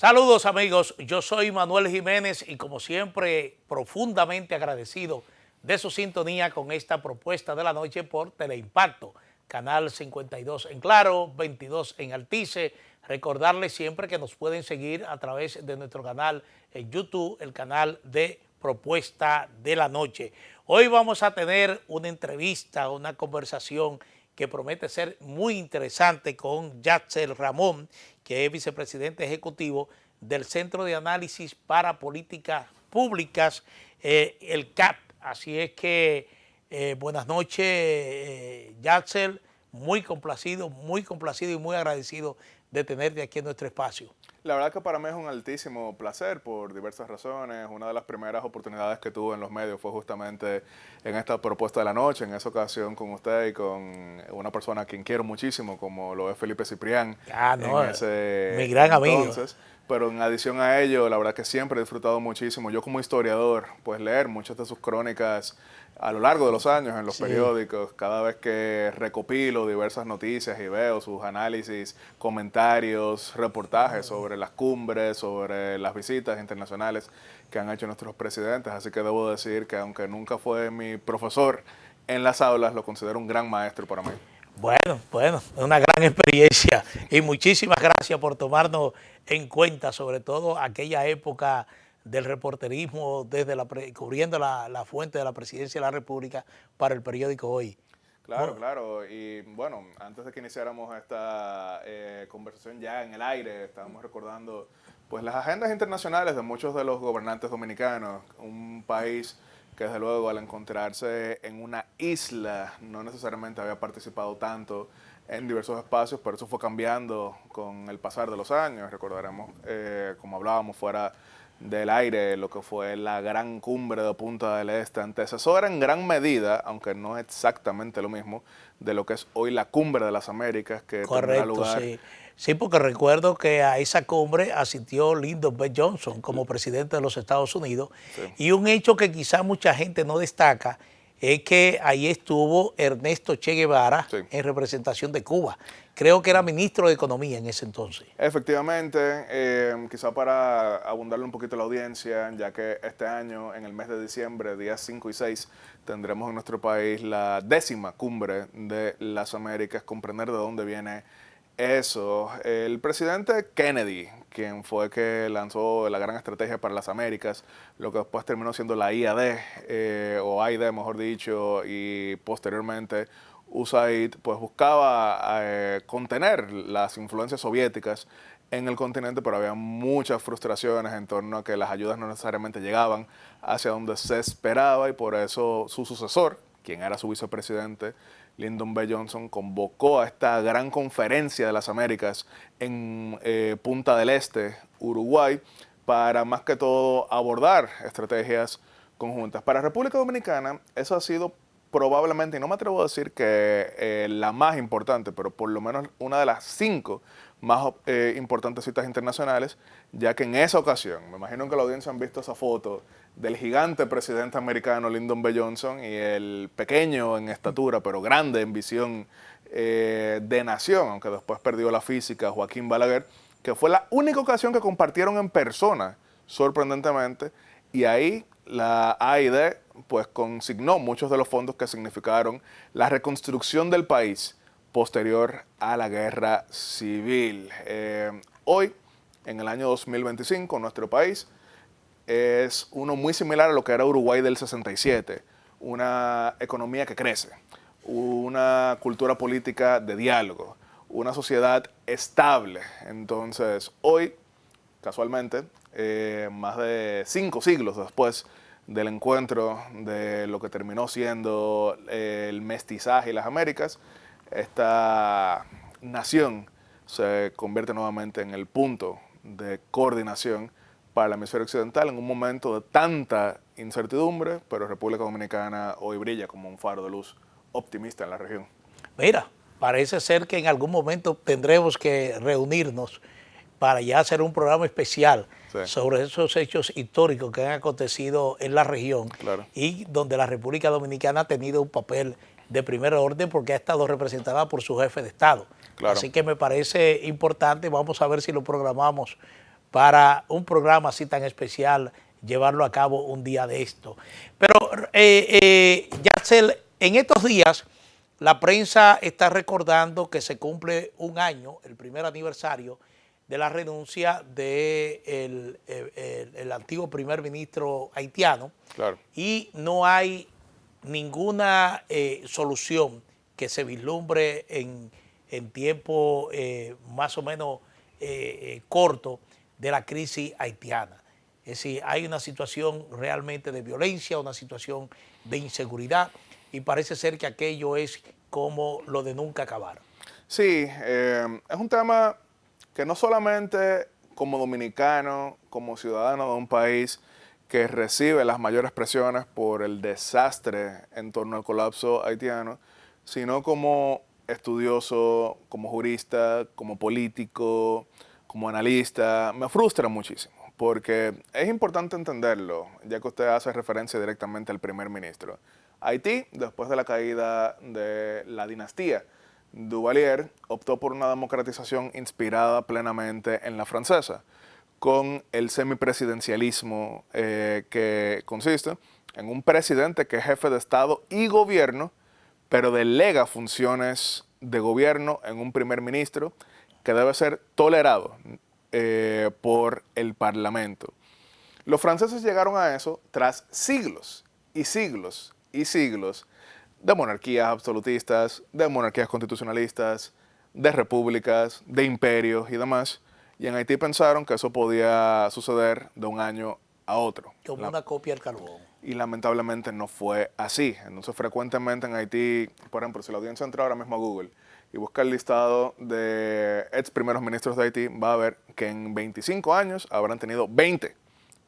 Saludos amigos, yo soy Manuel Jiménez y como siempre profundamente agradecido de su sintonía con esta propuesta de la noche por Teleimpacto, canal 52 en Claro, 22 en Altice. Recordarles siempre que nos pueden seguir a través de nuestro canal en YouTube, el canal de Propuesta de la Noche. Hoy vamos a tener una entrevista, una conversación que promete ser muy interesante con Yatsel Ramón, que es vicepresidente ejecutivo del Centro de Análisis para Políticas Públicas, el CAP. Así es que buenas noches, Yatsel, muy complacido y muy agradecido de tenerte aquí en nuestro espacio. La verdad que para mí es un altísimo placer por diversas razones. Una de las primeras oportunidades que tuve en los medios fue justamente en esta propuesta de la noche, en esa ocasión con usted y con una persona a quien quiero muchísimo, como lo es Felipe Ciprián. Mi gran amigo. Pero en adición a ello, la verdad que siempre he disfrutado muchísimo, yo como historiador, pues leer muchas de sus crónicas a lo largo de los años en los periódicos, cada vez que recopilo diversas noticias y veo sus análisis, comentarios, reportajes sobre las cumbres, sobre las visitas internacionales que han hecho nuestros presidentes. Así que debo decir que aunque nunca fue mi profesor en las aulas, lo considero un gran maestro para mí. Bueno, una gran experiencia y muchísimas gracias por tomarnos en cuenta, sobre todo aquella época del reporterismo, desde cubriendo la fuente de la Presidencia de la República para el periódico Hoy. Claro, claro. Y bueno, antes de que iniciáramos esta conversación ya en el aire, estábamos recordando pues las agendas internacionales de muchos de los gobernantes dominicanos, un país que desde luego al encontrarse en una isla no necesariamente había participado tanto en diversos espacios, pero eso fue cambiando con el pasar de los años. Recordaremos, como hablábamos fuera del aire, lo que fue la gran cumbre de Punta del Este, antecesora en gran medida, aunque no exactamente lo mismo, de lo que es hoy la Cumbre de las Américas, que tendrá lugar. Sí, porque recuerdo que a esa cumbre asistió Lyndon B. Johnson como presidente de los Estados Unidos. Sí. Y un hecho que quizá mucha gente no destaca es que ahí estuvo Ernesto Che Guevara en representación de Cuba. Creo que era ministro de Economía en ese entonces. Efectivamente, quizá para abundarle un poquito a la audiencia, ya que este año, en el mes de diciembre, días 5 y 6, tendremos en nuestro país la 10ª cumbre de las Américas, comprender de dónde viene eso. El presidente Kennedy, quien fue que lanzó la gran estrategia para las Américas, lo que después terminó siendo la IAD, o AID mejor dicho, y posteriormente USAID, pues buscaba contener las influencias soviéticas en el continente, pero había muchas frustraciones en torno a que las ayudas no necesariamente llegaban hacia donde se esperaba, y por eso su sucesor, quien era su vicepresidente, Lyndon B. Johnson, convocó a esta gran conferencia de las Américas en Punta del Este, Uruguay, para más que todo abordar estrategias conjuntas. Para República Dominicana eso ha sido probablemente, y no me atrevo a decir que la más importante, pero por lo menos una de las 5 más importantes citas internacionales, ya que en esa ocasión, me imagino que la audiencia han visto esa foto del gigante presidente americano Lyndon B. Johnson y el pequeño en estatura, pero grande en visión de nación, aunque después perdió la física, Joaquín Balaguer, que fue la única ocasión que compartieron en persona, sorprendentemente, y ahí la AID pues consignó muchos de los fondos que significaron la reconstrucción del país posterior a la guerra civil. Hoy, en el año 2025, nuestro país es uno muy similar a lo que era Uruguay del 67, una economía que crece, una cultura política de diálogo, una sociedad estable. Entonces, hoy, casualmente, más de 5 siglos después del encuentro de lo que terminó siendo el mestizaje y las Américas, esta nación se convierte nuevamente en el punto de coordinación para el hemisferio occidental en un momento de tanta incertidumbre, pero República Dominicana hoy brilla como un faro de luz optimista en la región. Mira, parece ser que en algún momento tendremos que reunirnos para ya hacer un programa especial sobre esos hechos históricos que han acontecido en la región y donde la República Dominicana ha tenido un papel de primer orden porque ha estado representada por su jefe de Estado. Así que me parece importante, vamos a ver si lo programamos para un programa así tan especial, llevarlo a cabo un día de esto. Pero, Yacel, en estos días la prensa está recordando que se cumple un año, el primer aniversario, de la renuncia del el antiguo primer ministro haitiano. Claro. Y no hay ninguna solución que se vislumbre en tiempo más o menos corto de la crisis haitiana. Es decir, hay una situación realmente de violencia, una situación de inseguridad, y parece ser que aquello es como lo de nunca acabar. Sí, es un tema que no solamente como dominicano, como ciudadano de un país que recibe las mayores presiones por el desastre en torno al colapso haitiano, sino como estudioso, como jurista, como político, como analista, me frustra muchísimo, porque es importante entenderlo, ya que usted hace referencia directamente al primer ministro. Haití, después de la caída de la dinastía Duvalier, optó por una democratización inspirada plenamente en la francesa, con el semipresidencialismo que consiste en un presidente que es jefe de Estado y gobierno, pero delega funciones de gobierno en un primer ministro que debe ser tolerado por el Parlamento. Los franceses llegaron a eso tras siglos y siglos y siglos de monarquías absolutistas, de monarquías constitucionalistas, de repúblicas, de imperios y demás. Y en Haití pensaron que eso podía suceder de un año a otro. Como una copia del carbón. Y lamentablemente no fue así. Entonces frecuentemente en Haití, por ejemplo, si la audiencia entra ahora mismo a Google y busca el listado de ex primeros ministros de Haití, va a ver que en 25 años habrán tenido 20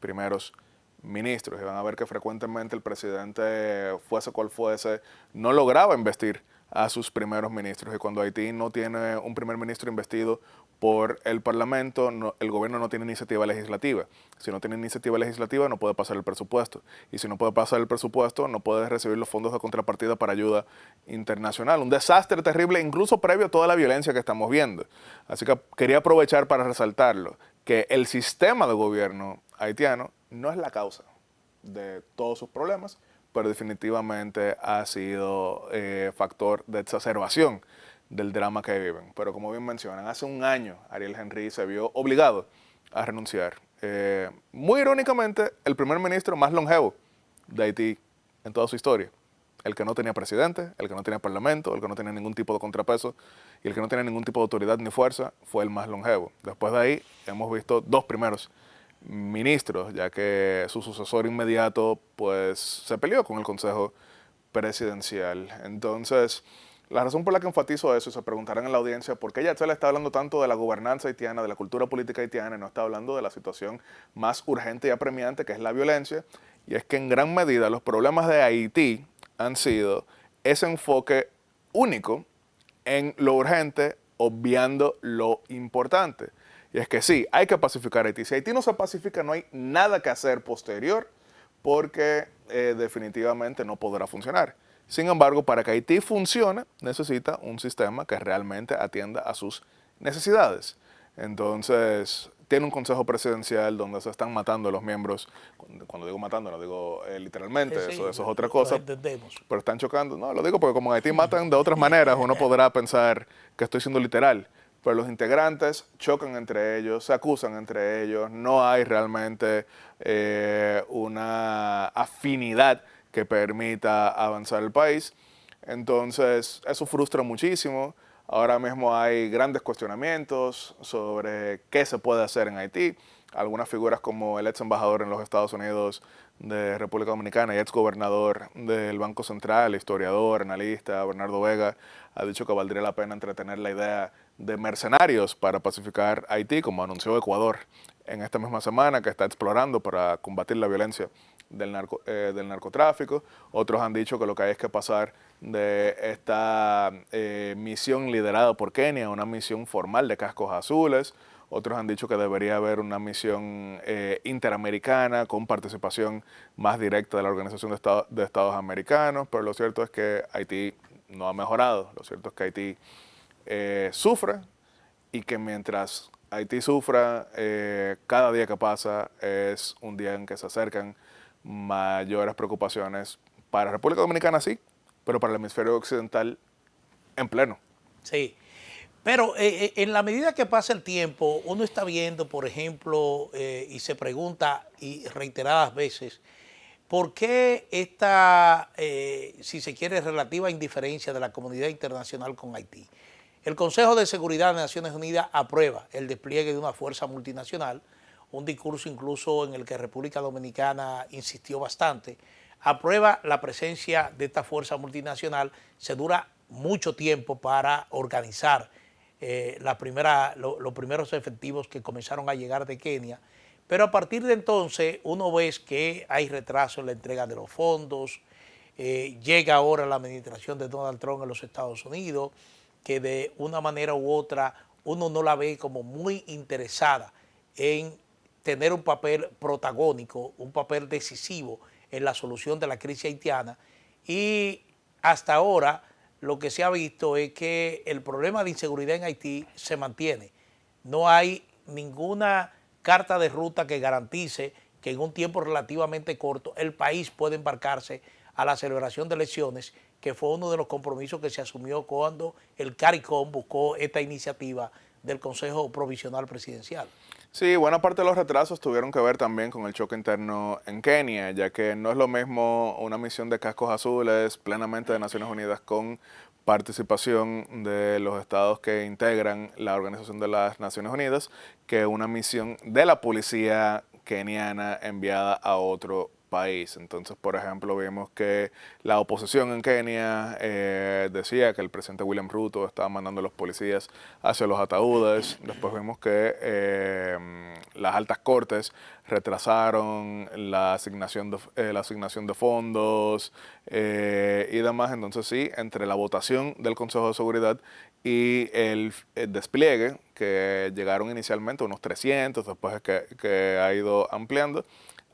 primeros ministros, y van a ver que frecuentemente el presidente, fuese cual fuese, no lograba investir a sus primeros ministros, y cuando Haití no tiene un primer ministro investido por el Parlamento, el gobierno no tiene iniciativa legislativa. Si no tiene iniciativa legislativa, no puede pasar el presupuesto, y si no puede pasar el presupuesto, no puede recibir los fondos de contrapartida para ayuda internacional. Un desastre terrible, incluso previo a toda la violencia que estamos viendo. Así que quería aprovechar para resaltarlo, que el sistema de gobierno haitiano no es la causa de todos sus problemas, pero definitivamente ha sido factor de exacerbación del drama que viven. Pero como bien mencionan, hace un año Ariel Henry se vio obligado a renunciar. Muy irónicamente, el primer ministro más longevo de Haití en toda su historia. El que no tenía presidente, el que no tenía parlamento, el que no tenía ningún tipo de contrapeso y el que no tenía ningún tipo de autoridad ni fuerza, fue el más longevo. Después de ahí hemos visto dos primeros ministros, ya que su sucesor inmediato pues se peleó con el Consejo Presidencial. Entonces, la razón por la que enfatizo eso, y se preguntarán en la audiencia por qué Yatzel está hablando tanto de la gobernanza haitiana, de la cultura política haitiana, y no está hablando de la situación más urgente y apremiante, que es la violencia, y es que en gran medida los problemas de Haití han sido ese enfoque único en lo urgente, obviando lo importante. Y es que sí, hay que pacificar Haití. Si Haití no se pacifica, no hay nada que hacer posterior, porque definitivamente no podrá funcionar. Sin embargo, para que Haití funcione, necesita un sistema que realmente atienda a sus necesidades. Entonces, tiene un consejo presidencial donde se están matando los miembros. Cuando digo matando, no digo literalmente, Sí, eso es otra cosa. Entendemos. Pero están chocando. No, lo digo porque como en Haití matan de otras maneras, uno podrá pensar que estoy siendo literal. Pero los integrantes chocan entre ellos, se acusan entre ellos, no hay realmente una afinidad que permita avanzar el país. Entonces, eso frustra muchísimo. Ahora mismo hay grandes cuestionamientos sobre qué se puede hacer en Haití. Algunas figuras como el ex embajador en los Estados Unidos de República Dominicana y ex gobernador del Banco Central, historiador, analista, Bernardo Vega, ha dicho que valdría la pena entretener la idea de mercenarios para pacificar Haití, como anunció Ecuador en esta misma semana, que está explorando para combatir la violencia del narcotráfico. Otros han dicho que lo que hay es que pasar de esta misión liderada por Kenia a una misión formal de cascos azules. Otros han dicho que debería haber una misión interamericana con participación más directa de la Organización de Estados Americanos, pero lo cierto es que Haití no ha mejorado. Lo cierto es que Haití sufre, y que mientras Haití sufra, cada día que pasa es un día en que se acercan mayores preocupaciones para República Dominicana, sí, pero para el hemisferio occidental en pleno. Sí. Pero en la medida que pasa el tiempo, uno está viendo, por ejemplo, y se pregunta y reiteradas veces, ¿por qué esta, si se quiere, relativa indiferencia de la comunidad internacional con Haití? El Consejo de Seguridad de Naciones Unidas aprueba el despliegue de una fuerza multinacional, un discurso incluso en el que República Dominicana insistió bastante, aprueba la presencia de esta fuerza multinacional, se dura mucho tiempo para organizar los primeros efectivos que comenzaron a llegar de Kenia, pero a partir de entonces uno ve que hay retraso en la entrega de los fondos, llega ahora la administración de Donald Trump en los Estados Unidos, que de una manera u otra uno no la ve como muy interesada en tener un papel protagónico, un papel decisivo en la solución de la crisis haitiana, y hasta ahora lo que se ha visto es que el problema de inseguridad en Haití se mantiene. No hay ninguna carta de ruta que garantice que en un tiempo relativamente corto el país puede embarcarse a la celebración de elecciones, que fue uno de los compromisos que se asumió cuando el CARICOM buscó esta iniciativa del Consejo Provisional Presidencial. Sí, buena parte de los retrasos tuvieron que ver también con el choque interno en Kenia, ya que no es lo mismo una misión de cascos azules plenamente de Naciones Unidas con participación de los estados que integran la Organización de las Naciones Unidas que una misión de la policía keniana enviada a otro país. Entonces, por ejemplo, vimos que la oposición en Kenia decía que el presidente William Ruto estaba mandando a los policías hacia los ataúdes. Después vimos que las altas cortes retrasaron la asignación de fondos y demás. Entonces, sí, entre la votación del Consejo de Seguridad y el despliegue, que llegaron inicialmente unos 300, después que ha ido ampliando,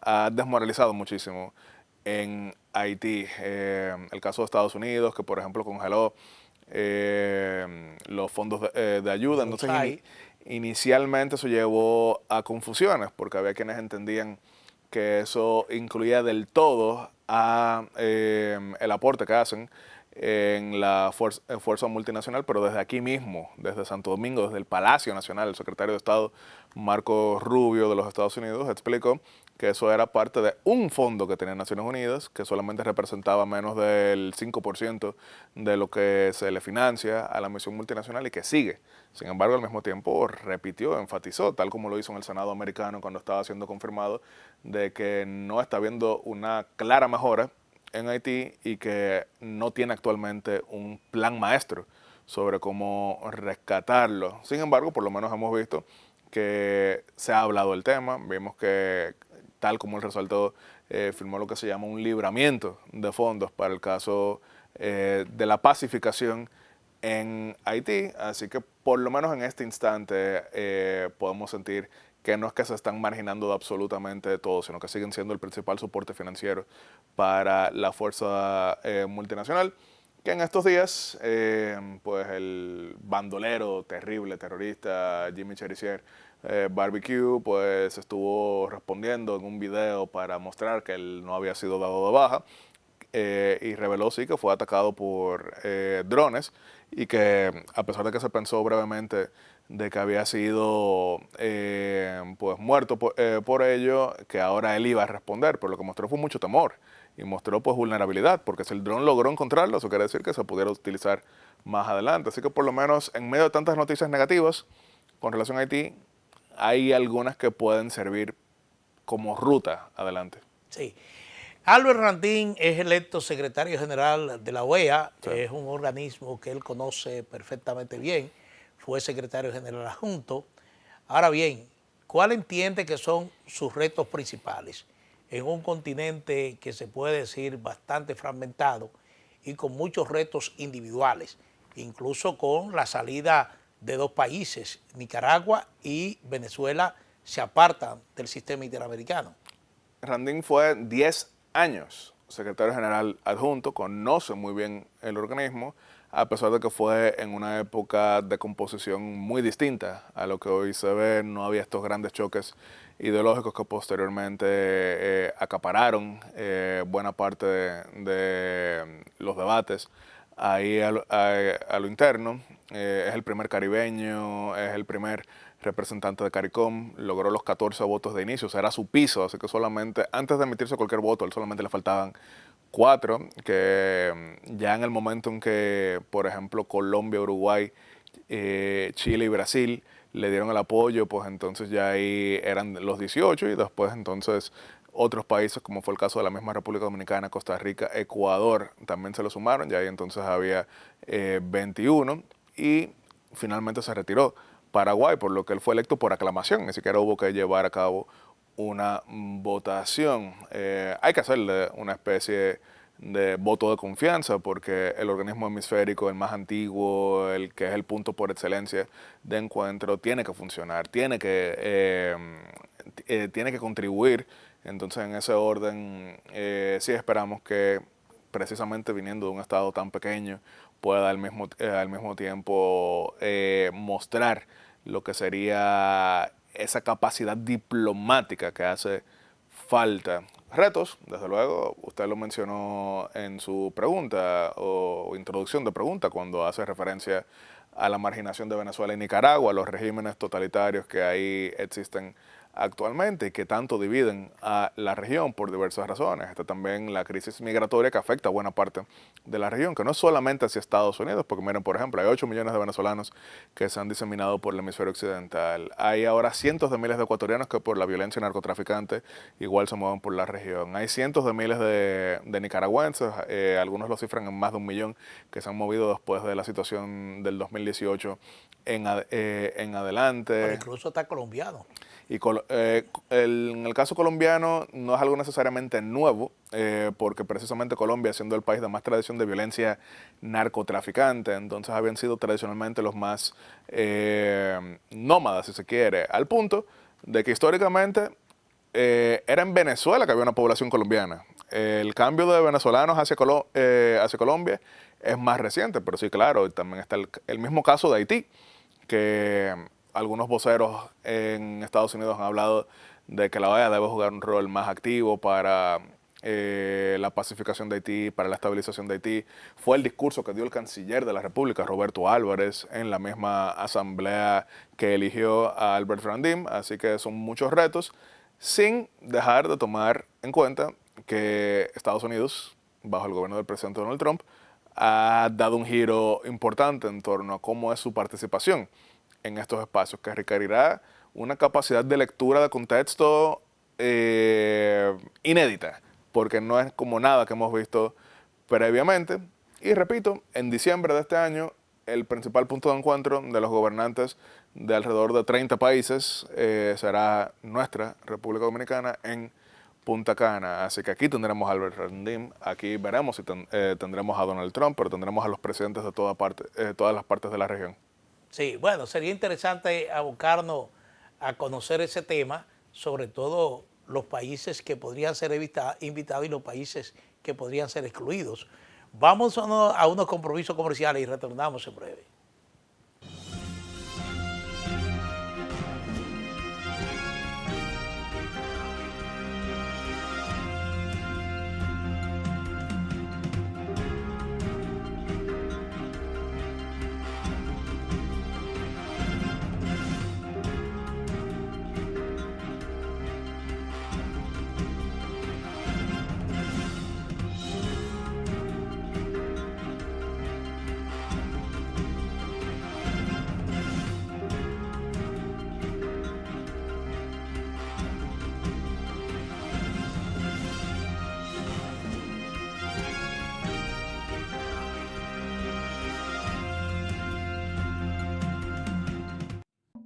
ha desmoralizado muchísimo en Haití. El caso de Estados Unidos, que por ejemplo congeló los fondos de ayuda. Entonces, inicialmente eso llevó a confusiones, porque había quienes entendían que eso incluía del todo a el aporte que hacen en la fuerza multinacional, pero desde aquí mismo, desde Santo Domingo, desde el Palacio Nacional, el secretario de Estado Marco Rubio de los Estados Unidos explicó que eso era parte de un fondo que tenía Naciones Unidas, que solamente representaba menos del 5% de lo que se le financia a la misión multinacional y que sigue. Sin embargo, al mismo tiempo repitió, enfatizó, tal como lo hizo en el Senado americano cuando estaba siendo confirmado, de que no está habiendo una clara mejora en Haití y que no tiene actualmente un plan maestro sobre cómo rescatarlo. Sin embargo, por lo menos hemos visto que se ha hablado del tema. Vimos que, tal como él resaltó, firmó lo que se llama un libramiento de fondos para el caso de la pacificación en Haití. Así que por lo menos en este instante podemos sentir que no es que se están marginando de absolutamente todo, sino que siguen siendo el principal soporte financiero para la fuerza multinacional, que en estos días, pues el bandolero terrible, terrorista Jimmy Cherizier Barbecue, pues estuvo respondiendo en un video para mostrar que él no había sido dado de baja, y reveló sí que fue atacado por drones y que a pesar de que se pensó brevemente de que había sido pues muerto por ello, que ahora él iba a responder, pero lo que mostró fue mucho temor y mostró pues vulnerabilidad, porque si el dron logró encontrarlo, eso quiere decir que se pudiera utilizar más adelante. Así que por lo menos en medio de tantas noticias negativas con relación a Haití, hay algunas que pueden servir como ruta adelante. Sí. Albert Randín es electo secretario general de la OEA, Sí. es un organismo que él conoce perfectamente bien, fue secretario general adjunto. Ahora bien, ¿cuál entiende que son sus retos principales en un continente que se puede decir bastante fragmentado y con muchos retos individuales, incluso con la salida de dos países, Nicaragua y Venezuela, se apartan del sistema interamericano? Randín fue 10 años secretario general adjunto, conoce muy bien el organismo, a pesar de que fue en una época de composición muy distinta a lo que hoy se ve. No había estos grandes choques ideológicos que posteriormente acapararon buena parte de los debates ahí a lo interno. Es el primer caribeño, es el primer representante de CARICOM, logró los 14 votos de inicio, o sea, era su piso, así que solamente, antes de emitirse cualquier voto, él solamente le faltaban 4, que ya en el momento en que, por ejemplo, Colombia, Uruguay, Chile y Brasil le dieron el apoyo, pues entonces ya ahí eran los 18 y después entonces otros países, como fue el caso de la misma República Dominicana, Costa Rica, Ecuador, también se lo sumaron, ya ahí entonces había 21 y finalmente se retiró Paraguay, por lo que él fue electo por aclamación, ni siquiera hubo que llevar a cabo una votación. Hay que hacerle una especie de voto de confianza porque el organismo hemisférico, el más antiguo, el que es el punto por excelencia de encuentro, tiene que funcionar, tiene que contribuir. Entonces, en ese orden, sí esperamos que precisamente viniendo de un estado tan pequeño pueda al mismo tiempo mostrar lo que sería esa capacidad diplomática que hace falta. Retos, desde luego, usted lo mencionó en su pregunta o introducción de pregunta cuando hace referencia a la marginación de Venezuela y Nicaragua, a los regímenes totalitarios que ahí existen actualmente y que tanto dividen a la región por diversas razones. Está también la crisis migratoria que afecta a buena parte de la región, que no es solamente hacia Estados Unidos, porque miren, por ejemplo, hay 8 millones de venezolanos que se han diseminado por el hemisferio occidental. Hay ahora cientos de miles de ecuatorianos que por la violencia narcotraficante igual se mueven por la región. Hay cientos de miles de nicaragüenses, algunos lo cifran en más de 1 millón, que se han movido después de la situación del 2018 en adelante. Pero incluso está colombiano. Y en el caso colombiano no es algo necesariamente nuevo, porque precisamente Colombia, siendo el país de más tradición de violencia narcotraficante, entonces habían sido tradicionalmente los más nómadas, si se quiere, al punto de que históricamente era en Venezuela que había una población colombiana. El cambio de venezolanos hacia Colombia es más reciente, pero sí, claro, también está el mismo caso de Haití, que algunos voceros en Estados Unidos han hablado de que la OEA debe jugar un rol más activo para la pacificación de Haití, para la estabilización de Haití. Fue el discurso que dio el canciller de la República, Roberto Álvarez, en la misma asamblea que eligió a Albert Frondium. Así que son muchos retos, sin dejar de tomar en cuenta que Estados Unidos, bajo el gobierno del presidente Donald Trump, ha dado un giro importante en torno a cómo es su participación en estos espacios, que requerirá una capacidad de lectura de contexto inédita, porque no es como nada que hemos visto previamente. Y repito, en diciembre de este año, el principal punto de encuentro de los gobernantes de alrededor de 30 países será nuestra República Dominicana en Punta Cana. Así que aquí tendremos a Albert Frondium, aquí veremos si tendremos a Donald Trump, pero tendremos a los presidentes de todas las partes de la región. Sí, bueno, sería interesante abocarnos a conocer ese tema, sobre todo los países que podrían ser invitados y los países que podrían ser excluidos. Vamos a unos compromisos comerciales y retornamos en breve.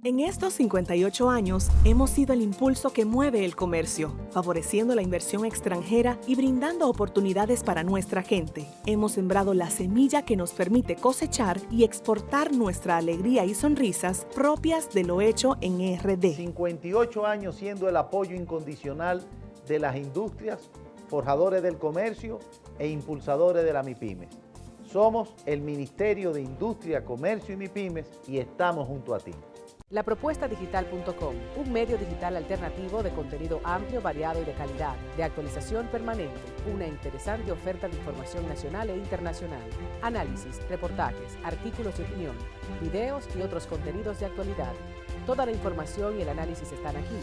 En estos 58 años, hemos sido el impulso que mueve el comercio, favoreciendo la inversión extranjera y brindando oportunidades para nuestra gente. Hemos sembrado la semilla que nos permite cosechar y exportar nuestra alegría y sonrisas propias de lo hecho en RD. 58 años siendo el apoyo incondicional de las industrias, forjadores del comercio e impulsadores de la MIPYME. Somos el Ministerio de Industria, Comercio y MIPYMES y estamos junto a ti. Lapropuestadigital.com, un medio digital alternativo de contenido amplio, variado y de calidad, de actualización permanente, una interesante oferta de información nacional e internacional, análisis, reportajes, artículos de opinión, videos y otros contenidos de actualidad. Toda la información y el análisis están aquí.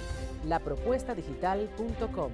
Lapropuestadigital.com.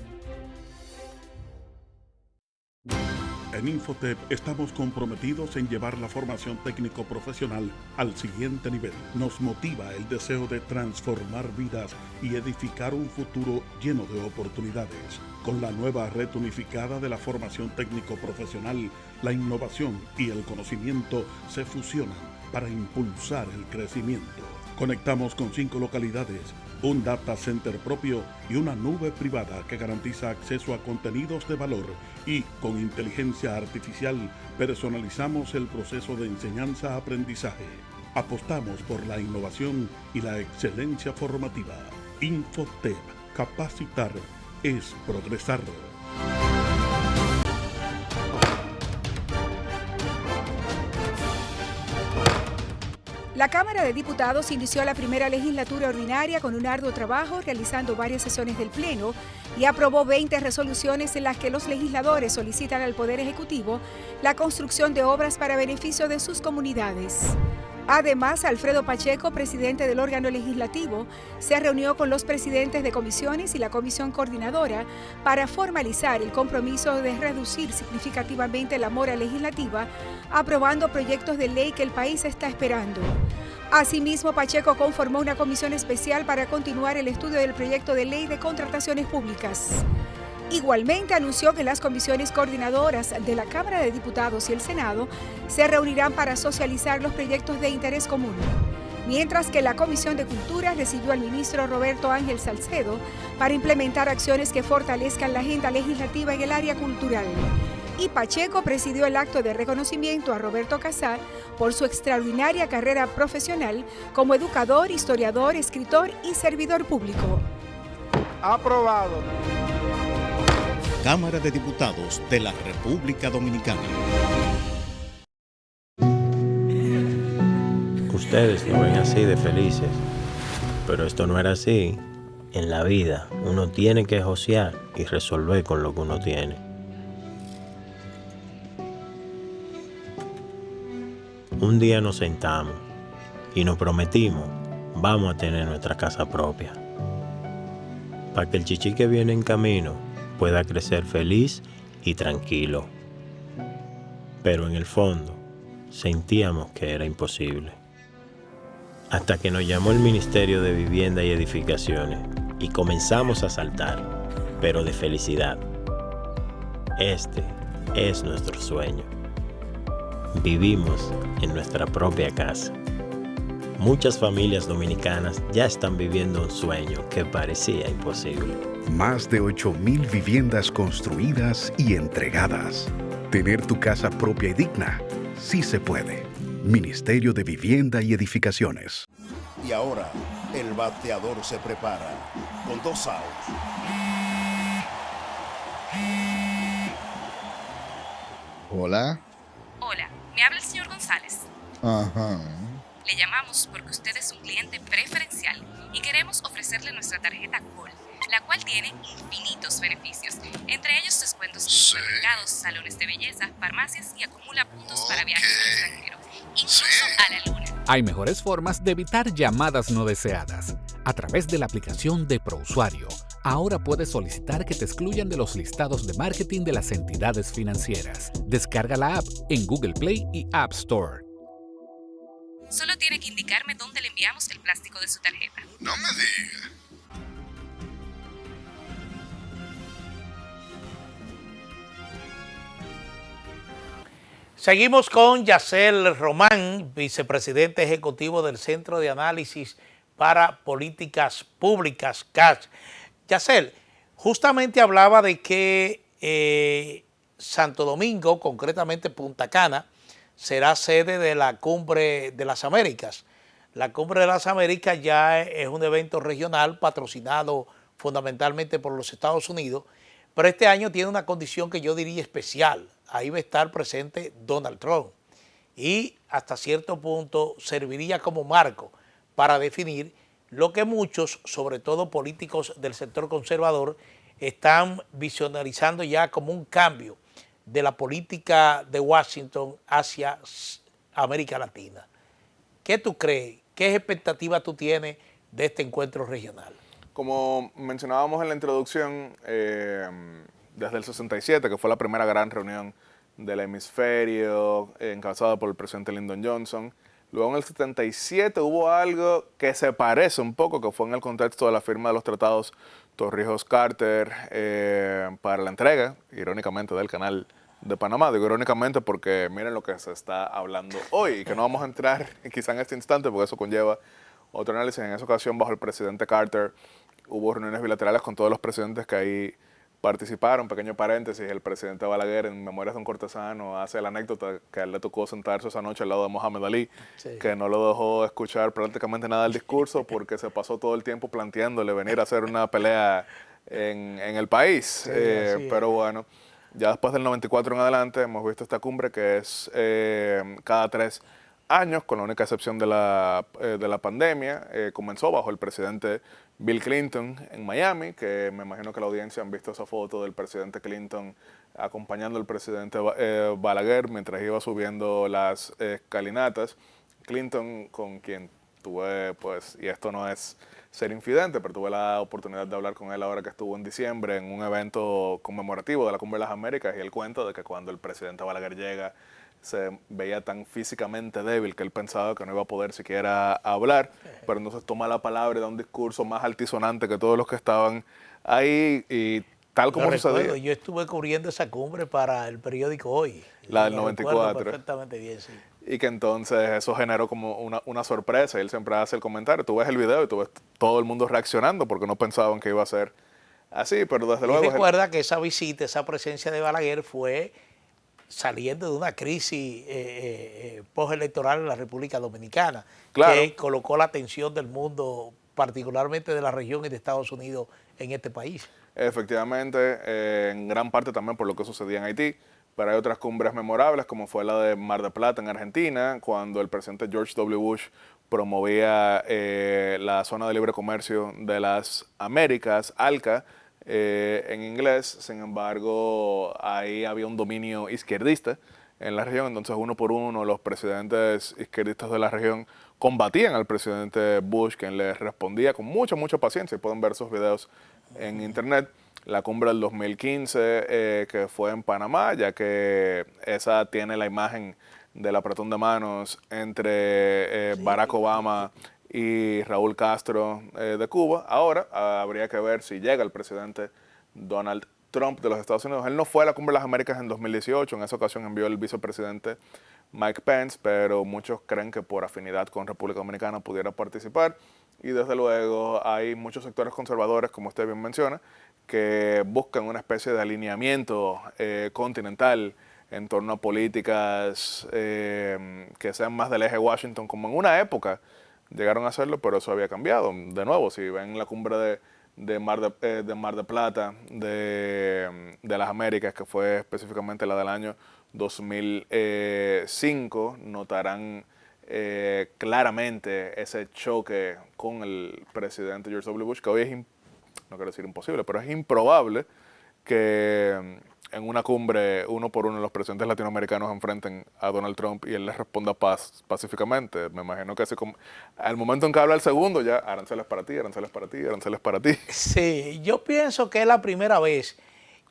En Infotep estamos comprometidos en llevar la formación técnico-profesional al siguiente nivel. Nos motiva el deseo de transformar vidas y edificar un futuro lleno de oportunidades. Con la nueva red unificada de la formación técnico-profesional, la innovación y el conocimiento se fusionan para impulsar el crecimiento. Conectamos con 5 localidades, un data center propio y una nube privada que garantiza acceso a contenidos de valor, y con inteligencia artificial personalizamos el proceso de enseñanza-aprendizaje. Apostamos por la innovación y la excelencia formativa. Infotep, capacitar es progresar. La Cámara de Diputados inició la primera legislatura ordinaria con un arduo trabajo, realizando varias sesiones del Pleno, y aprobó 20 resoluciones en las que los legisladores solicitan al Poder Ejecutivo la construcción de obras para beneficio de sus comunidades. Además, Alfredo Pacheco, presidente del órgano legislativo, se reunió con los presidentes de comisiones y la comisión coordinadora para formalizar el compromiso de reducir significativamente la mora legislativa, aprobando proyectos de ley que el país está esperando. Asimismo, Pacheco conformó una comisión especial para continuar el estudio del proyecto de ley de contrataciones públicas. Igualmente anunció que las comisiones coordinadoras de la Cámara de Diputados y el Senado se reunirán para socializar los proyectos de interés común, mientras que la Comisión de Cultura recibió al ministro Roberto Ángel Salcedo para implementar acciones que fortalezcan la agenda legislativa en el área cultural. Y Pacheco presidió el acto de reconocimiento a Roberto Casá por su extraordinaria carrera profesional como educador, historiador, escritor y servidor público. Aprobado. Cámara de Diputados de la República Dominicana. Ustedes lo ven así de felices, pero esto no era así. En la vida uno tiene que josear y resolver con lo que uno tiene. Un día nos sentamos y nos prometimos, vamos a tener nuestra casa propia, para que el chichi que viene en camino pueda crecer feliz y tranquilo. Pero en el fondo, sentíamos que era imposible. Hasta que nos llamó el Ministerio de Vivienda y Edificaciones y comenzamos a saltar, pero de felicidad. Este es nuestro sueño. Vivimos en nuestra propia casa. Muchas familias dominicanas ya están viviendo un sueño que parecía imposible. Más de 8,000 viviendas construidas y entregadas. Tener tu casa propia y digna, sí se puede. Ministerio de Vivienda y Edificaciones. Y ahora, el bateador se prepara con 2 outs. Hola. Hola, me habla el señor González. Ajá. Le llamamos porque usted es un cliente preferencial y queremos ofrecerle nuestra tarjeta Gold, la cual tiene infinitos beneficios, entre ellos descuentos en supermercados, salones de belleza, farmacias y acumula puntos para viajes al extranjero, incluso a la luna. Hay mejores formas de evitar llamadas no deseadas. A través de la aplicación de ProUsuario, ahora puedes solicitar que te excluyan de los listados de marketing de las entidades financieras. Descarga la app en Google Play y App Store. Solo tiene que indicarme dónde le enviamos el plástico de su tarjeta. No me diga. Seguimos con Yacel Román, vicepresidente ejecutivo del Centro de Análisis para Políticas Públicas, CAPS. Yacel, justamente hablaba de que Santo Domingo, concretamente Punta Cana, será sede de la Cumbre de las Américas. La Cumbre de las Américas ya es un evento regional patrocinado fundamentalmente por los Estados Unidos, pero este año tiene una condición que yo diría especial. Ahí va a estar presente Donald Trump. y hasta cierto punto serviría como marco para definir lo que muchos, sobre todo políticos del sector conservador, están visionarizando ya como un cambio de la política de Washington hacia América Latina. ¿Qué tú crees? ¿Qué expectativa tú tienes de este encuentro regional? Como mencionábamos en la introducción, desde el 67, que fue la primera gran reunión del hemisferio, encabezada por el presidente Lyndon Johnson, luego en el 77 hubo algo que se parece un poco, que fue en el contexto de la firma de los tratados Torrijos-Carter para la entrega, irónicamente, del canal de Panamá. Digo irónicamente porque miren lo que se está hablando hoy, y que no vamos a entrar quizá en este instante porque eso conlleva otro análisis. En esa ocasión, bajo el presidente Carter, hubo reuniones bilaterales con todos los presidentes que ahí participaron. Pequeño paréntesis, el presidente Balaguer, en Memorias de un cortesano, hace la anécdota que a él le tocó sentarse esa noche al lado de Mohamed Ali, sí, que no lo dejó escuchar prácticamente nada del discurso porque se pasó todo el tiempo planteándole venir a hacer una pelea en el país. Sí, pero bueno, ya después del 94 en adelante hemos visto esta cumbre que es cada 3 años, con la única excepción de la pandemia. Comenzó bajo el presidente Bill Clinton en Miami, que me imagino que la audiencia han visto esa foto del presidente Clinton acompañando al presidente Balaguer mientras iba subiendo las escalinatas. Clinton, con quien tuve, pues, y esto no es ser infidente, pero tuve la oportunidad de hablar con él ahora que estuvo en diciembre en un evento conmemorativo de la Cumbre de las Américas, y él cuenta de que cuando el presidente Balaguer llega se veía tan físicamente débil que él pensaba que no iba a poder siquiera hablar, pero entonces toma la palabra y da un discurso más altisonante que todos los que estaban ahí, y tal como sucedió. Yo estuve cubriendo esa cumbre para el periódico Hoy. La del 94. Perfectamente bien, sí. Y que entonces eso generó como una sorpresa, y él siempre hace el comentario. Tú ves el video y tú ves todo el mundo reaccionando porque no pensaban que iba a ser así, pero desde luego... Y recuerda que esa visita, esa presencia de Balaguer fue saliendo de una crisis postelectoral en la República Dominicana, claro, que colocó la atención del mundo, particularmente de la región y de Estados Unidos, en este país. Efectivamente, en gran parte también por lo que sucedía en Haití, pero hay otras cumbres memorables, como fue la de Mar del Plata en Argentina, cuando el presidente George W. Bush promovía la zona de libre comercio de las Américas, ALCA, en inglés. Sin embargo, ahí había un dominio izquierdista en la región, entonces uno por uno los presidentes izquierdistas de la región combatían al presidente Bush, quien les respondía con mucha paciencia, y pueden ver esos videos en internet. La cumbre del 2015 que fue en Panamá, ya que esa tiene la imagen del apretón de manos entre Barack Obama y Raúl Castro de Cuba. Ahora habría que ver si llega el presidente Donald Trump de los Estados Unidos. Él no fue a la Cumbre de las Américas en 2018, en esa ocasión envió el vicepresidente Mike Pence, pero muchos creen que por afinidad con República Dominicana pudiera participar. Y desde luego hay muchos sectores conservadores, como usted bien menciona, que buscan una especie de alineamiento continental en torno a políticas que sean más del eje Washington, como en una época llegaron a hacerlo, pero eso había cambiado. De nuevo, si ven la cumbre de Mar del Plata de las Américas, que fue específicamente la del año 2005, notarán claramente ese choque con el presidente George W. Bush, que hoy es, no quiero decir imposible, pero es improbable que en una cumbre uno por uno los presidentes latinoamericanos enfrenten a Donald Trump y él les responda pacíficamente. Me imagino que así como al momento en que habla el segundo, ya aranceles para ti, aranceles para ti, aranceles para ti. Sí, yo pienso que es la primera vez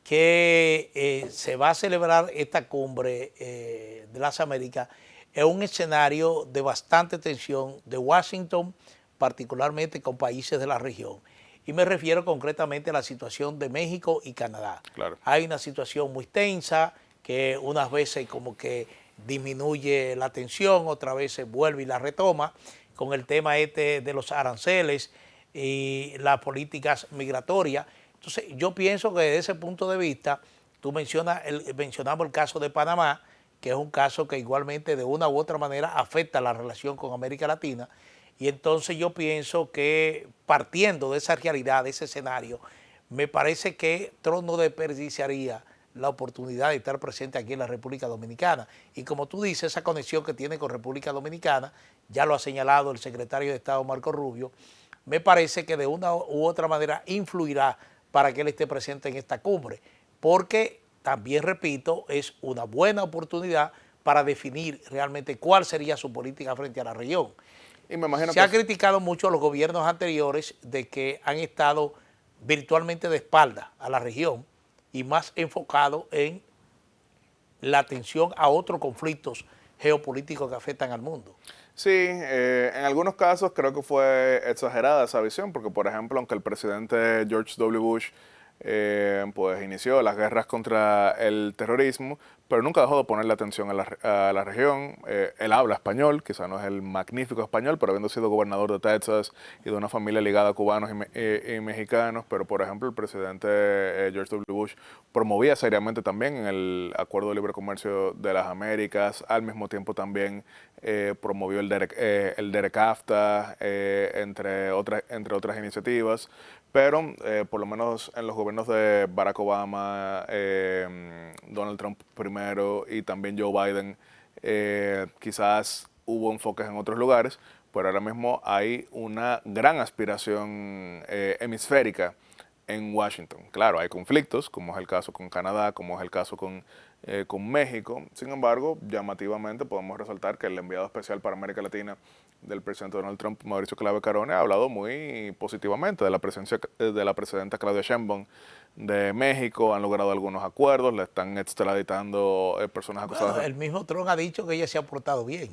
que se va a celebrar esta cumbre de las Américas en un escenario de bastante tensión de Washington, particularmente con países de la región. Y me refiero concretamente a la situación de México y Canadá. Claro. Hay una situación muy tensa que unas veces como que disminuye la tensión, otras veces vuelve y la retoma con el tema de los aranceles y las políticas migratorias. Entonces yo pienso que desde ese punto de vista, tú mencionamos el caso de Panamá, que es un caso que igualmente de una u otra manera afecta la relación con América Latina. Y entonces yo pienso que partiendo de esa realidad, de ese escenario, me parece que Trump no desperdiciaría la oportunidad de estar presente aquí en la República Dominicana. Y como tú dices, esa conexión que tiene con República Dominicana, ya lo ha señalado el secretario de Estado Marco Rubio, me parece que de una u otra manera influirá para que él esté presente en esta cumbre, porque también, repito, es una buena oportunidad para definir realmente cuál sería su política frente a la región. Y me imagino Se ha criticado mucho a los gobiernos anteriores de que han estado virtualmente de espalda a la región y más enfocado en la atención a otros conflictos geopolíticos que afectan al mundo. Sí, en algunos casos creo que fue exagerada esa visión, porque por ejemplo, aunque el presidente George W. Bush pues inició las guerras contra el terrorismo, pero nunca dejó de ponerle atención a la región. Él habla español, quizá no es el magnífico español, pero habiendo sido gobernador de Texas y de una familia ligada a cubanos y mexicanos, pero por ejemplo el presidente George W. Bush promovía seriamente también en el Acuerdo de Libre Comercio de las Américas, al mismo tiempo también promovió el DERECAFTA, entre otras iniciativas. Pero por lo menos en los gobiernos de Barack Obama, Donald Trump primero y también Joe Biden, quizás hubo enfoques en otros lugares, pero ahora mismo hay una gran aspiración hemisférica en Washington. Claro, hay conflictos, como es el caso con Canadá, como es el caso con México. Sin embargo, llamativamente podemos resaltar que el enviado especial para América Latina del presidente Donald Trump, Mauricio Clave Carone, ha hablado muy positivamente de la presidenta Claudia Sheinbaum de México. Han logrado algunos acuerdos, le están extraditando personas acusadas. Bueno, el mismo Trump ha dicho que ella se ha portado bien.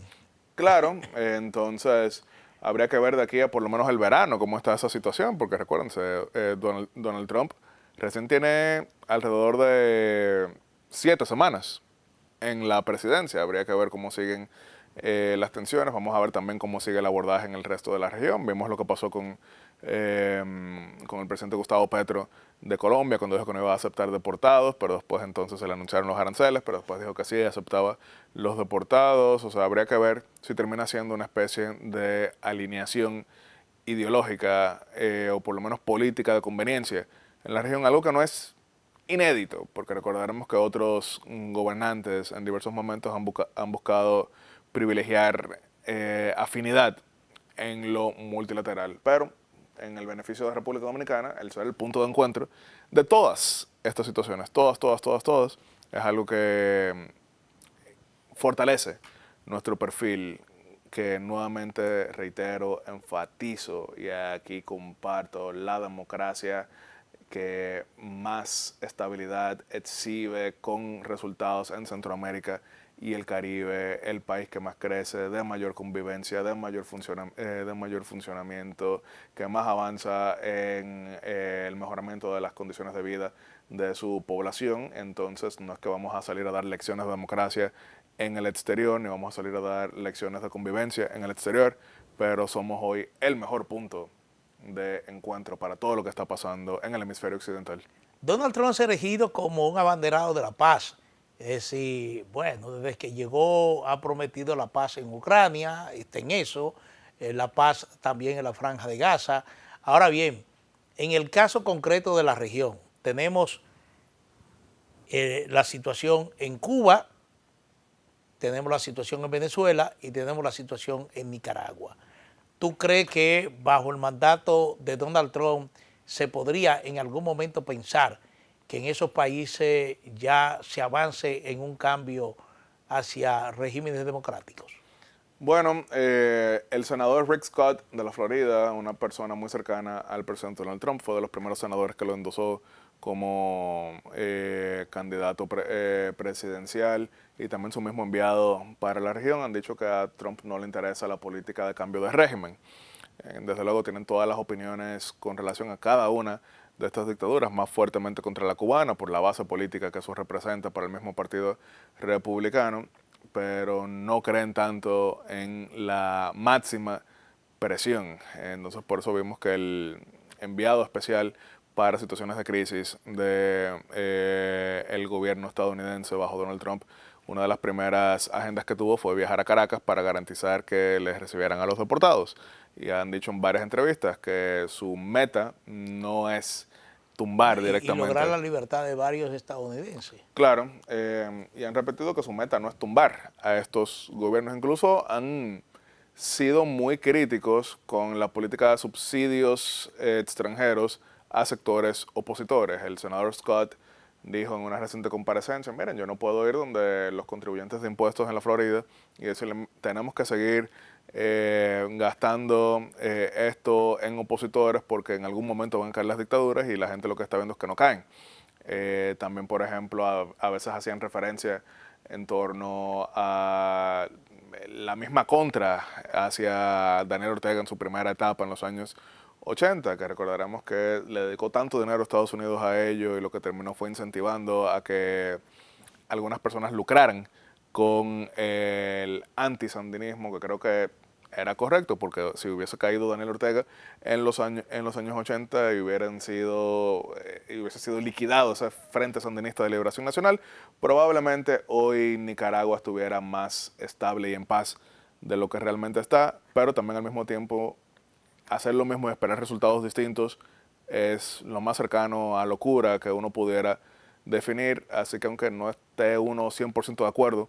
Claro, entonces habría que ver de aquí a por lo menos el verano cómo está esa situación, porque recuérdense, Donald Trump recién tiene alrededor de 7 semanas en la presidencia. Habría que ver cómo siguen las tensiones. Vamos a ver también cómo sigue el abordaje en el resto de la región. Vimos lo que pasó con el presidente Gustavo Petro de Colombia, cuando dijo que no iba a aceptar deportados, pero después entonces se le anunciaron los aranceles, pero después dijo que sí, aceptaba los deportados. O sea, habría que ver si termina siendo una especie de alineación ideológica o por lo menos política de conveniencia en la región, algo que no es inédito, porque recordaremos que otros gobernantes en diversos momentos han buscado privilegiar afinidad en lo multilateral, pero en el beneficio de la República Dominicana, el ser el punto de encuentro de todas estas situaciones, todas, es algo que fortalece nuestro perfil, que nuevamente reitero, enfatizo y aquí comparto la democracia que más estabilidad exhibe con resultados en Centroamérica y el Caribe, el país que más crece, de mayor convivencia, de mayor funcionamiento, que más avanza en el mejoramiento de las condiciones de vida de su población. Entonces no es que vamos a salir a dar lecciones de democracia en el exterior, ni vamos a salir a dar lecciones de convivencia en el exterior, pero somos hoy el mejor punto de encuentro para todo lo que está pasando en el hemisferio occidental. Donald Trump se ha elegido como un abanderado de la paz. Es decir, bueno, desde que llegó ha prometido la paz en Ucrania, está en eso, la paz también en la Franja de Gaza. Ahora bien, en el caso concreto de la región, tenemos la situación en Cuba, tenemos la situación en Venezuela y tenemos la situación en Nicaragua. ¿Tú crees que bajo el mandato de Donald Trump se podría en algún momento pensar que en esos países ya se avance en un cambio hacia regímenes democráticos? Bueno, el senador Rick Scott de la Florida, una persona muy cercana al presidente Donald Trump, fue de los primeros senadores que lo endosó como candidato presidencial, y también su mismo enviado para la región han dicho que a Trump no le interesa la política de cambio de régimen. Desde luego tienen todas las opiniones con relación a cada una de estas dictaduras, más fuertemente contra la cubana por la base política que eso representa para el mismo partido republicano, pero no creen tanto en la máxima presión. Entonces por eso vimos que el enviado especial para situaciones de crisis de el gobierno estadounidense bajo Donald Trump, una de las primeras agendas que tuvo fue viajar a Caracas para garantizar que les recibieran a los deportados. Y han dicho en varias entrevistas que su meta no es tumbar directamente. Y lograr la libertad de varios estadounidenses. Claro, y han repetido que su meta no es tumbar a estos gobiernos. Incluso han sido muy críticos con la política de subsidios extranjeros a sectores opositores. El senador Scott dijo en una reciente comparecencia, miren, yo no puedo ir donde los contribuyentes de impuestos en la Florida y decirle, tenemos que seguir gastando esto en opositores porque en algún momento van a caer las dictaduras y la gente lo que está viendo es que no caen. También, por ejemplo, a veces hacían referencia en torno a la misma contra hacia Daniel Ortega en su primera etapa en los años 80, que recordaremos que le dedicó tanto dinero a Estados Unidos a ello y lo que terminó fue incentivando a que algunas personas lucraran con el antisandinismo, que creo que era correcto, porque si hubiese caído Daniel Ortega en los años 80 y hubiese sido liquidado ese Frente Sandinista de Liberación Nacional, probablemente hoy Nicaragua estuviera más estable y en paz de lo que realmente está, pero también al mismo tiempo hacer lo mismo y esperar resultados distintos es lo más cercano a locura que uno pudiera definir, así que aunque no esté uno 100% de acuerdo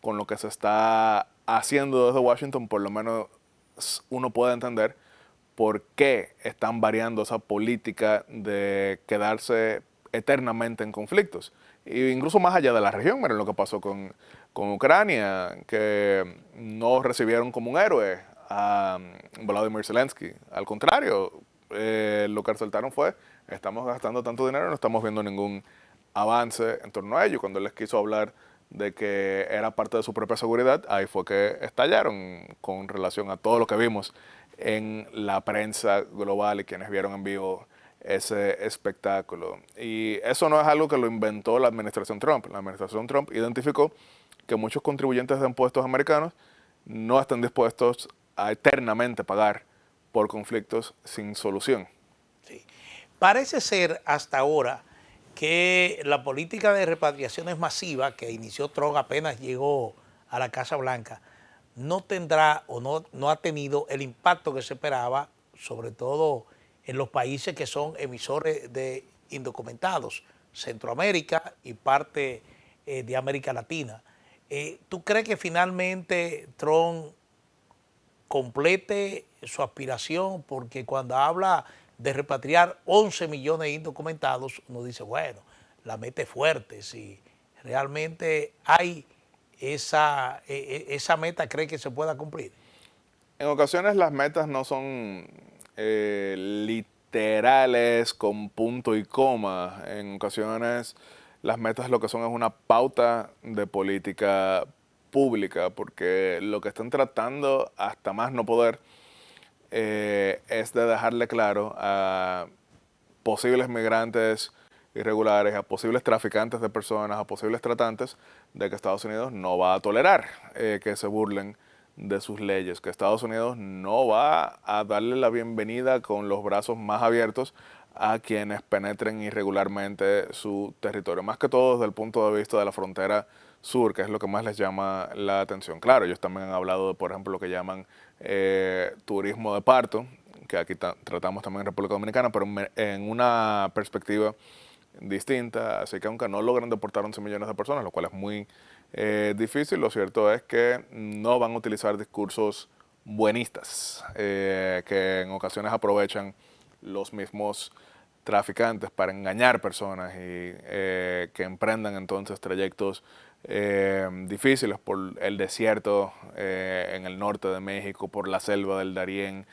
con lo que se está haciendo desde Washington, por lo menos uno puede entender por qué están variando esa política de quedarse eternamente en conflictos. E incluso más allá de la región, miren lo que pasó con Ucrania, que no recibieron como un héroe a Volodymyr Zelensky. Al contrario, lo que resaltaron fue, estamos gastando tanto dinero y no estamos viendo ningún avance en torno a ello. Cuando él les quiso hablar de que era parte de su propia seguridad, ahí fue que estallaron con relación a todo lo que vimos en la prensa global y quienes vieron en vivo ese espectáculo. Y eso no es algo que lo inventó la administración Trump. La administración Trump identificó que muchos contribuyentes de impuestos americanos no están dispuestos a eternamente pagar por conflictos sin solución. Sí. Parece ser hasta ahora que la política de repatriaciones masivas que inició Trump apenas llegó a la Casa Blanca no tendrá o no ha tenido el impacto que se esperaba, sobre todo en los países que son emisores de indocumentados, Centroamérica y parte de América Latina. ¿Tú crees que finalmente Trump complete su aspiración? Porque cuando habla de repatriar 11 millones de indocumentados, uno dice, bueno, la mete fuerte. Si realmente hay esa meta, ¿cree que se pueda cumplir? En ocasiones las metas no son literales con punto y coma. En ocasiones las metas lo que son es una pauta de política pública, porque lo que están tratando hasta más no poder es de dejarle claro a posibles migrantes irregulares, a posibles traficantes de personas, a posibles tratantes, de que Estados Unidos no va a tolerar que se burlen de sus leyes, que Estados Unidos no va a darle la bienvenida con los brazos más abiertos a quienes penetren irregularmente su territorio, más que todo desde el punto de vista de la frontera sur, que es lo que más les llama la atención. Claro, ellos también han hablado de, por ejemplo, lo que llaman turismo de parto, que aquí tratamos también en República Dominicana, pero en una perspectiva distinta. Así que aunque no logran deportar 11 millones de personas, lo cual es muy difícil, lo cierto es que no van a utilizar discursos buenistas, que en ocasiones aprovechan los mismos traficantes para engañar personas y que emprendan entonces trayectos difíciles por el desierto en el norte de México, por la selva del Darién,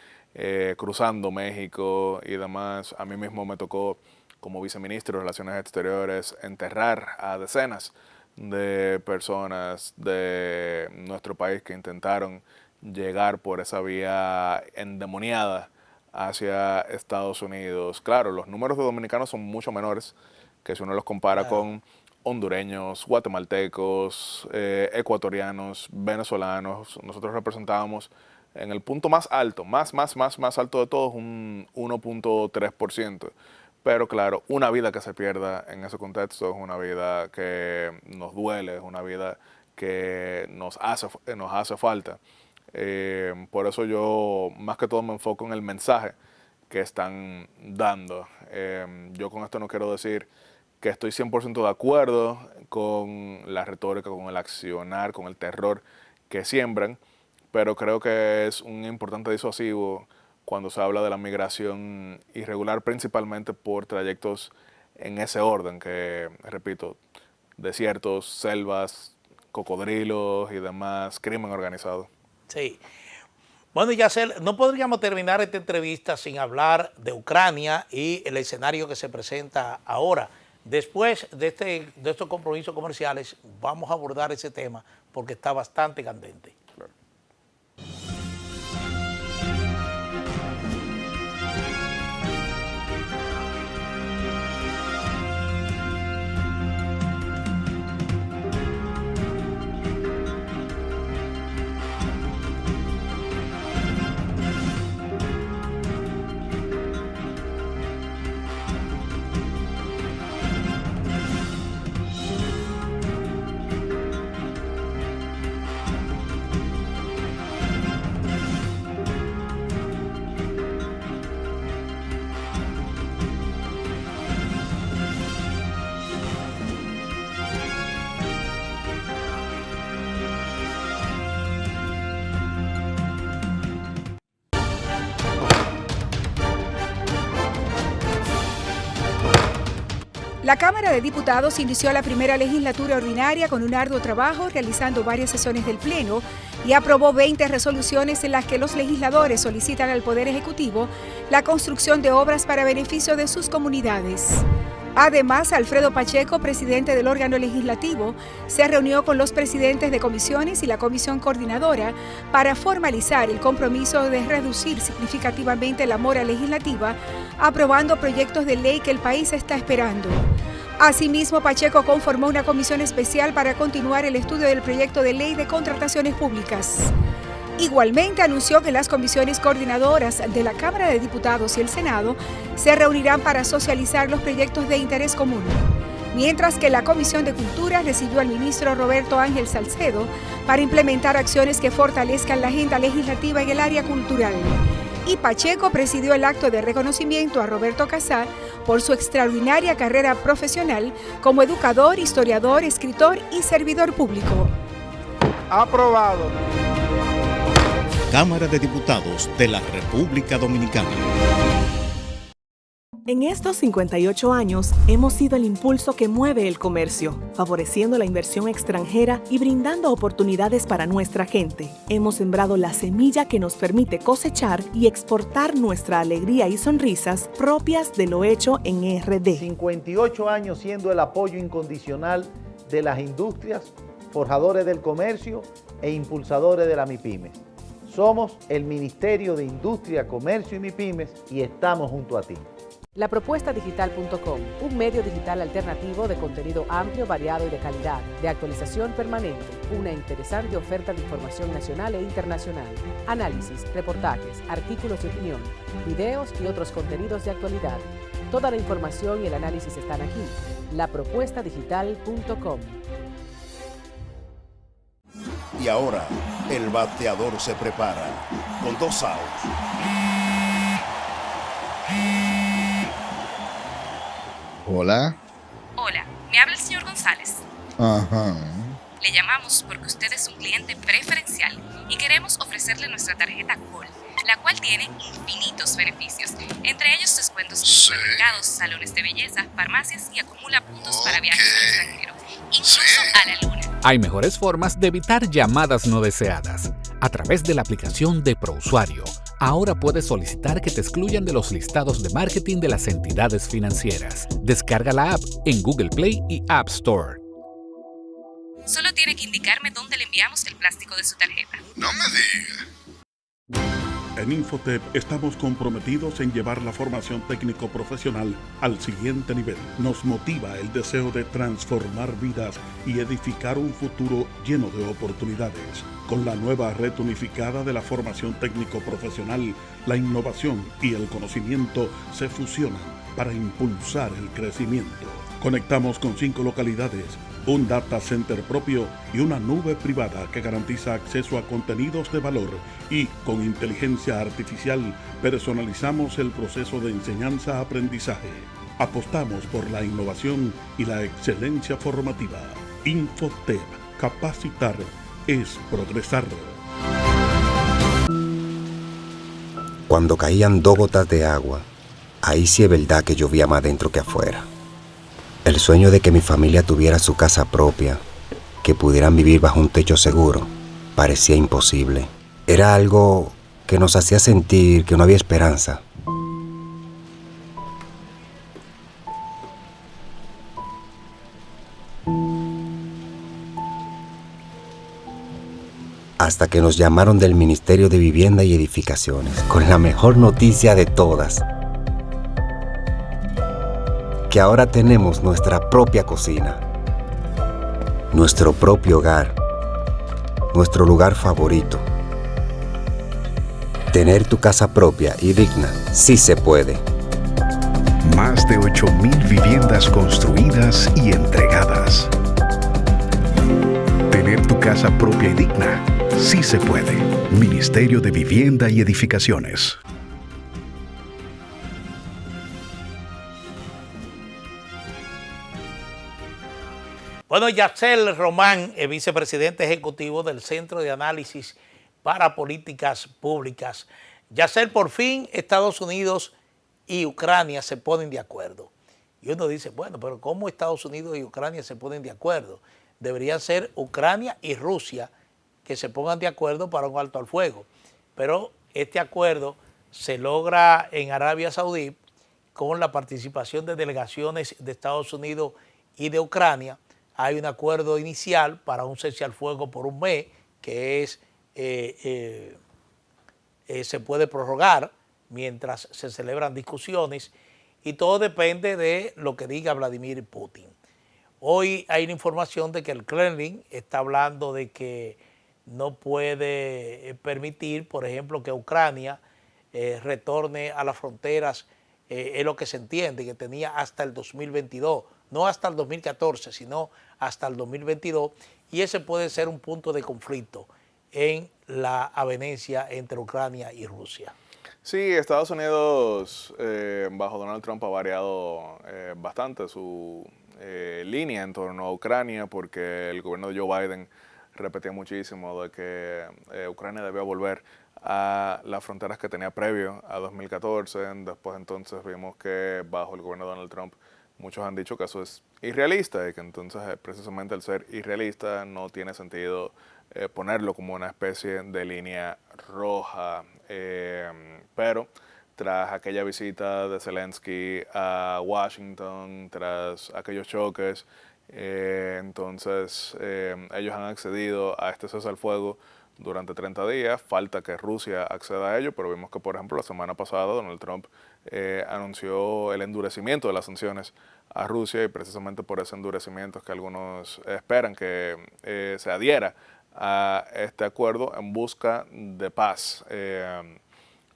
cruzando México y demás. A mí mismo me tocó, como viceministro de Relaciones Exteriores, enterrar a decenas de personas de nuestro país que intentaron llegar por esa vía endemoniada hacia Estados Unidos. Claro, los números de dominicanos son mucho menores que si uno los compara con hondureños, guatemaltecos, ecuatorianos, venezolanos. Nosotros representábamos en el punto más alto, más alto de todos, un 1.3%. Pero claro, una vida que se pierda en ese contexto es una vida que nos duele, es una vida que nos hace falta. Por eso yo más que todo me enfoco en el mensaje que están dando. Yo con esto no quiero decir que estoy 100% de acuerdo con la retórica, con el accionar, con el terror que siembran, pero creo que es un importante disuasivo cuando se habla de la migración irregular, principalmente por trayectos en ese orden, que, repito, desiertos, selvas, cocodrilos y demás, crimen organizado. Sí. Bueno, Yacel, no podríamos terminar esta entrevista sin hablar de Ucrania y el escenario que se presenta ahora. Después de estos compromisos comerciales, vamos a abordar ese tema porque está bastante candente. Claro. La Cámara de Diputados inició la primera legislatura ordinaria con un arduo trabajo, realizando varias sesiones del Pleno y aprobó 20 resoluciones en las que los legisladores solicitan al Poder Ejecutivo la construcción de obras para beneficio de sus comunidades. Además, Alfredo Pacheco, presidente del órgano legislativo, se reunió con los presidentes de comisiones y la comisión coordinadora para formalizar el compromiso de reducir significativamente la mora legislativa, aprobando proyectos de ley que el país está esperando. Asimismo, Pacheco conformó una comisión especial para continuar el estudio del proyecto de ley de contrataciones públicas. Igualmente anunció que las comisiones coordinadoras de la Cámara de Diputados y el Senado se reunirán para socializar los proyectos de interés común, mientras que la Comisión de Cultura recibió al ministro Roberto Ángel Salcedo para implementar acciones que fortalezcan la agenda legislativa en el área cultural. Y Pacheco presidió el acto de reconocimiento a Roberto Casá por su extraordinaria carrera profesional como educador, historiador, escritor y servidor público. Aprobado. Cámara de Diputados de la República Dominicana. En estos 58 años hemos sido el impulso que mueve el comercio, favoreciendo la inversión extranjera y brindando oportunidades para nuestra gente. Hemos sembrado la semilla que nos permite cosechar y exportar nuestra alegría y sonrisas propias de lo hecho en RD. 58 años siendo el apoyo incondicional de las industrias, forjadores del comercio e impulsadores de la MIPYMES. Somos el Ministerio de Industria, Comercio y MIPYMES y estamos junto a ti. Lapropuestadigital.com, un medio digital alternativo de contenido amplio, variado y de calidad, de actualización permanente, una interesante oferta de información nacional e internacional, análisis, reportajes, artículos de opinión, videos y otros contenidos de actualidad. Toda la información y el análisis están aquí. Lapropuestadigital.com. Y ahora, el bateador se prepara con 2 outs. Hola. Hola, me habla el señor González. Ajá. Le llamamos porque usted es un cliente preferencial y queremos ofrecerle nuestra tarjeta Col, la cual tiene infinitos beneficios, entre ellos descuentos en supermercados, salones de belleza, farmacias y acumula puntos para viajes al extranjero, incluso a la luna. Hay mejores formas de evitar llamadas no deseadas. A través de la aplicación de ProUsuario, ahora puedes solicitar que te excluyan de los listados de marketing de las entidades financieras. Descarga la app en Google Play y App Store. Solo tiene que indicarme dónde le enviamos el plástico de su tarjeta. No me diga. En Infotep estamos comprometidos en llevar la formación técnico-profesional al siguiente nivel. Nos motiva el deseo de transformar vidas y edificar un futuro lleno de oportunidades. Con la nueva red unificada de la formación técnico-profesional, la innovación y el conocimiento se fusionan para impulsar el crecimiento. Conectamos con 5 localidades, un data center propio y una nube privada que garantiza acceso a contenidos de valor, y con inteligencia artificial personalizamos el proceso de enseñanza-aprendizaje. Apostamos por la innovación y la excelencia formativa. Infotep, capacitar es progresar. Cuando caían 2 gotas de agua, ahí sí es verdad que llovía más dentro que afuera. El sueño de que mi familia tuviera su casa propia, que pudieran vivir bajo un techo seguro, parecía imposible. Era algo que nos hacía sentir que no había esperanza. Hasta que nos llamaron del Ministerio de Vivienda y Edificaciones con la mejor noticia de todas: que ahora tenemos nuestra propia cocina, nuestro propio hogar, nuestro lugar favorito. Tener tu casa propia y digna sí se puede. Más de 8,000 viviendas construidas y entregadas. Tener tu casa propia y digna sí se puede. Ministerio de Vivienda y Edificaciones. Bueno, Yacel Román, vicepresidente ejecutivo del Centro de Análisis para Políticas Públicas. Yacel, por fin Estados Unidos y Ucrania se ponen de acuerdo. Y uno dice, bueno, pero ¿cómo Estados Unidos y Ucrania se ponen de acuerdo? Deberían ser Ucrania y Rusia que se pongan de acuerdo para un alto al fuego. Pero este acuerdo se logra en Arabia Saudí con la participación de delegaciones de Estados Unidos y de Ucrania. Hay un acuerdo inicial para un cese al fuego por un mes, que es se puede prorrogar mientras se celebran discusiones, y todo depende de lo que diga Vladimir Putin. Hoy hay una información de que el Kremlin está hablando de que no puede permitir, por ejemplo, que Ucrania retorne a las fronteras, es lo que se entiende, que tenía hasta el 2022, no hasta el 2014, sino hasta el 2022, y ese puede ser un punto de conflicto en la avenencia entre Ucrania y Rusia. Sí, Estados Unidos bajo Donald Trump ha variado bastante su línea en torno a Ucrania, porque el gobierno de Joe Biden repetía muchísimo de que Ucrania debía volver a las fronteras que tenía previo a 2014. Después entonces vimos que bajo el gobierno de Donald Trump muchos han dicho que eso es irrealista, y que entonces precisamente al ser irrealista no tiene sentido ponerlo como una especie de línea roja. Pero tras aquella visita de Zelensky a Washington, tras aquellos choques, entonces ellos han accedido a este cese al fuego durante 30 días. Falta que Rusia acceda a ello, pero vimos que, por ejemplo, la semana pasada Donald Trump anunció el endurecimiento de las sanciones a Rusia, y precisamente por ese endurecimiento es que algunos esperan que se adhiera a este acuerdo en busca de paz.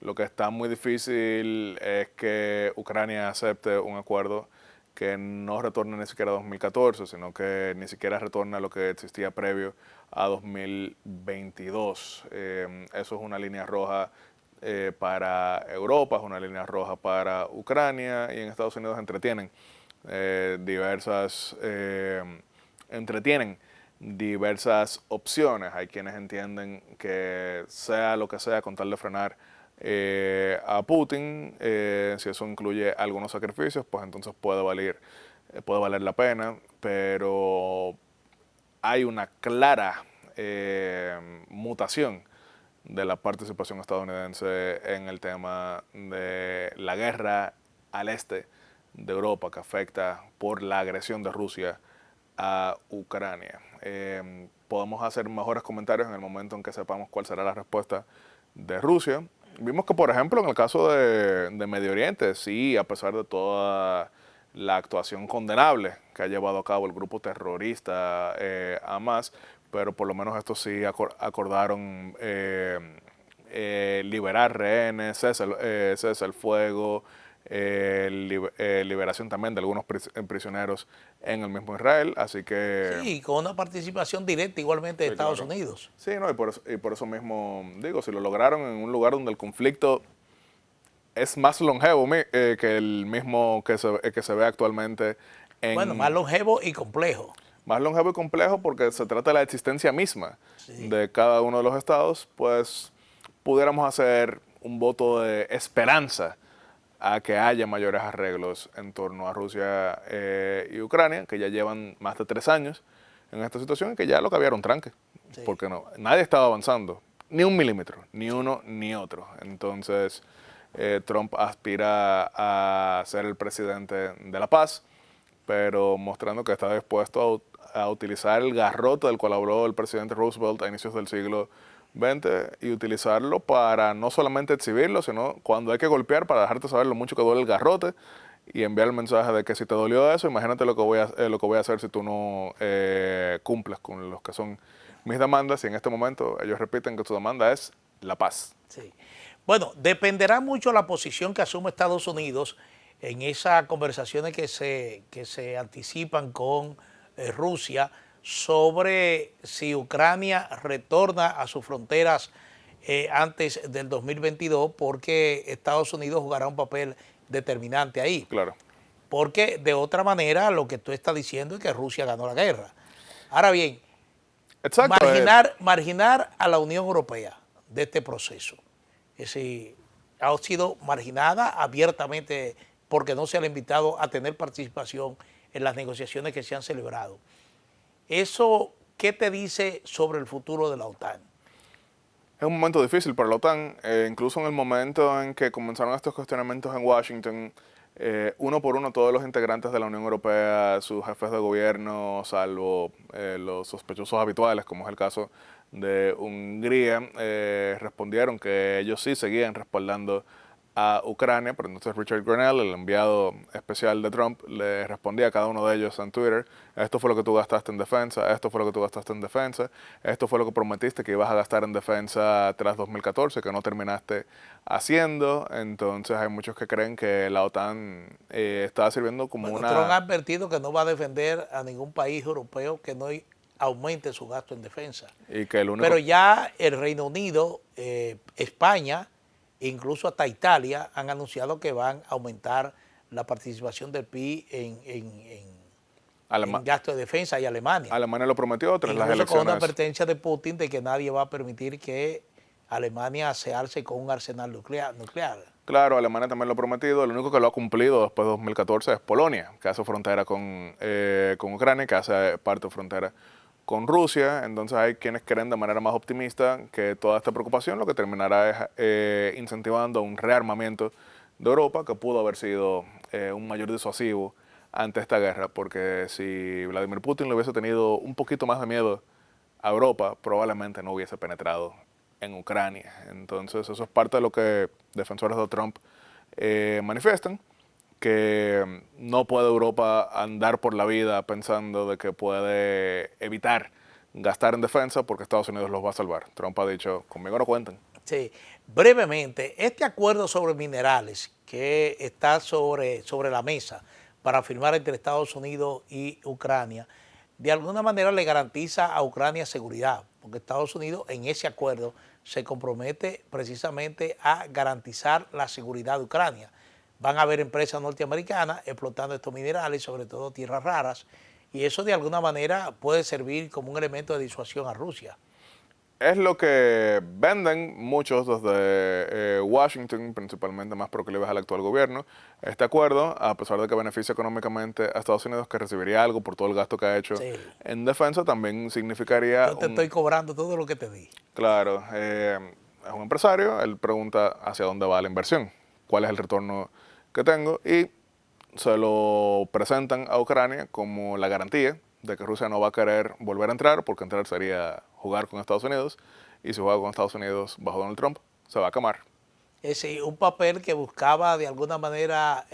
Lo que está muy difícil es que Ucrania acepte un acuerdo que no retorne ni siquiera a 2014, sino que ni siquiera retorne a lo que existía previo a 2022. Eso es una línea roja para Europa, es una línea roja para Ucrania, y en Estados Unidos entretienen diversas opciones. Hay quienes entienden que sea lo que sea con tal de frenar a Putin, si eso incluye algunos sacrificios, pues entonces puede valer la pena, pero hay una clara mutación de la participación estadounidense en el tema de la guerra al este de Europa, que afecta por la agresión de Rusia a Ucrania. Podemos hacer mejores comentarios en el momento en que sepamos cuál será la respuesta de Rusia. Vimos que, por ejemplo, en el caso de Medio Oriente, sí, a pesar de toda la actuación condenable que ha llevado a cabo el grupo terrorista Hamas, pero por lo menos estos sí acordaron liberar rehenes, cese el fuego, liberación también de algunos prisioneros en el mismo Israel, así que... Sí, con una participación directa igualmente de Estados Unidos. Sí, no, y por eso mismo digo, si lo lograron en un lugar donde el conflicto es más longevo que el mismo que se ve actualmente en... Bueno, más longevo y complejo. Más longevo y complejo porque se trata de la existencia misma de cada uno de los estados, pues pudiéramos hacer un voto de esperanza a que haya mayores arreglos en torno a Rusia y Ucrania, que ya llevan más de 3 años en esta situación y que ya lo cambiaron tranque, porque nadie estaba avanzando, ni un milímetro, ni uno ni otro. Entonces, Trump aspira a ser el presidente de la paz, pero mostrando que está dispuesto a utilizar el garrote del cual habló el presidente Roosevelt a inicios del siglo XX y utilizarlo para no solamente exhibirlo, sino cuando hay que golpear para dejarte saber lo mucho que duele el garrote y enviar el mensaje de que si te dolió eso, imagínate lo que voy a hacer si tú no cumples con los que son mis demandas, y en este momento ellos repiten que su demanda es la paz. Sí. Bueno, dependerá mucho la posición que asume Estados Unidos en esas conversaciones que se anticipan con Rusia sobre si Ucrania retorna a sus fronteras antes del 2022, porque Estados Unidos jugará un papel determinante ahí. Claro. Porque de otra manera lo que tú estás diciendo es que Rusia ganó la guerra. Ahora bien, marginar a la Unión Europea de este proceso. Es decir, ha sido marginada abiertamente porque no se le ha invitado a tener participación en las negociaciones que se han celebrado. ¿Eso qué te dice sobre el futuro de la OTAN? Es un momento difícil para la OTAN, incluso en el momento en que comenzaron estos cuestionamientos en Washington, uno por uno todos los integrantes de la Unión Europea, sus jefes de gobierno, salvo los sospechosos habituales, como es el caso de Hungría, respondieron que ellos sí seguían respaldando a Ucrania, pero entonces Richard Grenell, el enviado especial de Trump, le respondía a cada uno de ellos en Twitter: esto fue lo que tú gastaste en defensa, esto fue lo que tú gastaste en defensa, esto fue lo que prometiste que ibas a gastar en defensa tras 2014, que no terminaste haciendo. Entonces hay muchos que creen que la OTAN está sirviendo como una... Trump ha advertido que no va a defender a ningún país europeo que no aumente su gasto en defensa. Y que el único... Pero ya el Reino Unido, España, incluso hasta Italia han anunciado que van a aumentar la participación del PIB en gasto de defensa, y Alemania. Alemania lo prometió tras las elecciones. Con una advertencia de Putin de que nadie va a permitir que Alemania se alce con un arsenal nuclear. Claro, Alemania también lo ha prometido. El único que lo ha cumplido después de 2014 es Polonia, que hace frontera con Ucrania, que hace parte de frontera con Rusia. Entonces hay quienes creen de manera más optimista que toda esta preocupación lo que terminará es incentivando un rearmamiento de Europa, que pudo haber sido un mayor disuasivo ante esta guerra, porque si Vladimir Putin le hubiese tenido un poquito más de miedo a Europa, probablemente no hubiese penetrado en Ucrania. Entonces eso es parte de lo que defensores de Trump manifiestan, que no puede Europa andar por la vida pensando de que puede evitar gastar en defensa porque Estados Unidos los va a salvar. Trump ha dicho: conmigo no cuentan. Sí, brevemente, este acuerdo sobre minerales que está sobre la mesa para firmar entre Estados Unidos y Ucrania, de alguna manera le garantiza a Ucrania seguridad, porque Estados Unidos en ese acuerdo se compromete precisamente a garantizar la seguridad de Ucrania. Van a haber empresas norteamericanas explotando estos minerales, sobre todo tierras raras, y eso de alguna manera puede servir como un elemento de disuasión a Rusia. Es lo que venden muchos desde Washington, principalmente más proclives al actual gobierno. Este acuerdo, a pesar de que beneficia económicamente a Estados Unidos, que recibiría algo por todo el gasto que ha hecho en defensa, también significaría... Yo te estoy cobrando todo lo que te di. Claro, es un empresario, él pregunta hacia dónde va la inversión, cuál es el retorno que tengo, y se lo presentan a Ucrania como la garantía de que Rusia no va a querer volver a entrar, porque entrar sería jugar con Estados Unidos, y si juega con Estados Unidos bajo Donald Trump, se va a quemar. Es decir, un papel que buscaba de alguna manera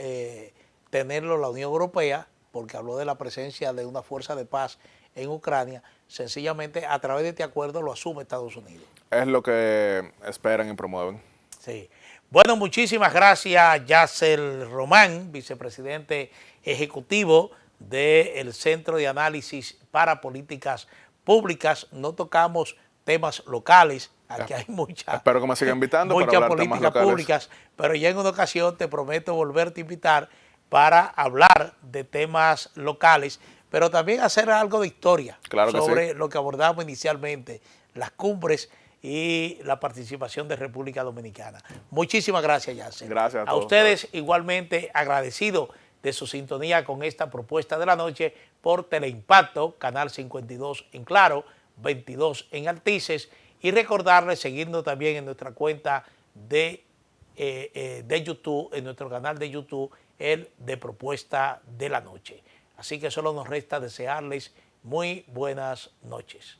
tenerlo la Unión Europea, porque habló de la presencia de una fuerza de paz en Ucrania, sencillamente a través de este acuerdo lo asume Estados Unidos. Es lo que esperan y promueven. Sí. Bueno, muchísimas gracias, Yacel Román, vicepresidente ejecutivo del Centro de Análisis para Políticas Públicas. No tocamos temas locales, aquí hay espero que me sigan invitando para muchas hablar temas políticas locales públicas, pero ya en una ocasión te prometo volverte a invitar para hablar de temas locales, pero también hacer algo de historia sobre lo que abordamos inicialmente, las cumbres y la participación de República Dominicana. Muchísimas gracias, Yacel. Gracias a todos. A ustedes igualmente agradecido de su sintonía con esta propuesta de la noche por Teleimpacto, Canal 52 en Claro, 22 en Altices, y recordarles seguirnos también en nuestra cuenta de YouTube, en nuestro canal de YouTube, el de Propuesta de la Noche. Así que solo nos resta desearles muy buenas noches.